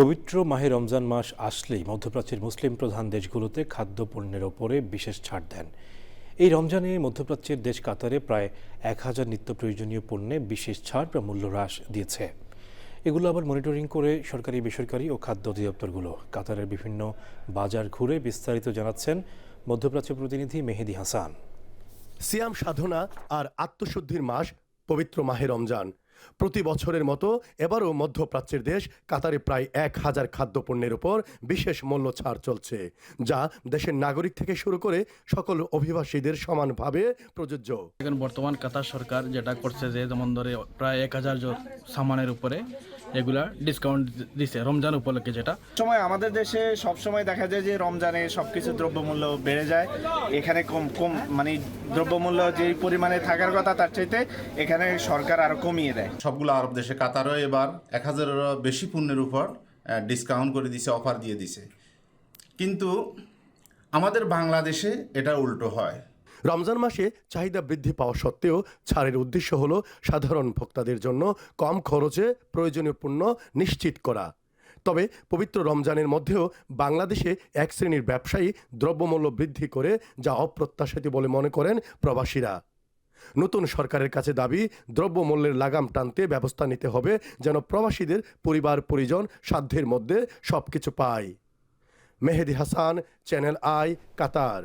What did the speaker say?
পবিত্র মাহে রমজান মাস আসলেই মধ্যপ্রাচ্যের মুসলিম প্রধান দেশগুলোতে খাদ্যপণ্যের ওপরে বিশেষ ছাড় দেন। এই রমজানে মধ্যপ্রাচ্যের দেশ কাতারে প্রায় 1000 নিত্য প্রয়োজনীয় পণ্যে বিশেষ ছাড় বা মূল্য হ্রাস দিয়েছে। এগুলো আবার মনিটরিং করে সরকারি, বেসরকারি ও খাদ্য অধিদপ্তরগুলো। কাতারের বিভিন্ন বাজার ঘুরে বিস্তারিত জানাচ্ছেন মধ্যপ্রাচ্য প্রতিনিধি মেহেদি হাসান। সিয়াম সাধনা আর আত্মশুদ্ধির মাস পবিত্র মাহে রমজান। প্রতি বছরের মতো এবারও মধ্যপ্রাচ্যের দেশ কাতারে প্রায় 1000 খাদ্যপণ্যের উপর বিশেষ মূল্য ছাড় চলছে, যা দেশের নাগরিক থেকে শুরু করে সকল অভিবাসীদের সমানভাবে প্রযোজ্য। এখন বর্তমান কাতার সরকার যেটা করছে যে যেমন ধরে প্রায় 1000 সামানের উপরে এগুলা ডিসকাউন্ট দিছে রমজান উপলক্ষে। যেটা সময় আমাদের দেশে সব সময় দেখা যায় যে রমজানে সবকিছু দ্রব্যমূল্য বেড়ে যায়, এখানে কম মানে দ্রব্যমূল্য যে পরিমাণে থাকার কথা তার চাইতে এখানে সরকার আরো কমিয়ে দেয়। সবগুলো আরব দেশে কাতারও এবার 1000-এরও বেশি পণ্যের উপর ডিসকাউন্ট করে দিছে, অফার দিয়ে দিছে। কিন্তু আমাদের বাংলাদেশে এটা উল্টো হয়। রমজান মাসে চাহিদা বৃদ্ধি পাওয়া সত্ত্বেও ছাড়ের উদ্দেশ্য হল সাধারণ ভোক্তাদের জন্য কম খরচে প্রয়োজনীয় পণ্য নিশ্চিত করা। তবে পবিত্র রমজানের মধ্যেও বাংলাদেশে এক শ্রেণীর ব্যবসায়ী দ্রব্যমূল্য বৃদ্ধি করে, যা অপ্রত্যাশিত বলে মনে করেন প্রবাসীরা। নতুন সরকারের কাছে দাবি, দ্রব্যমূল্যের লাগাম টানতে ব্যবস্থা নিতে হবে, যেন প্রবাসীদের পরিবার পরিজন সাধ্যের মধ্যে সবকিছু পায়। Mehedi Hasan, channel I, Qatar.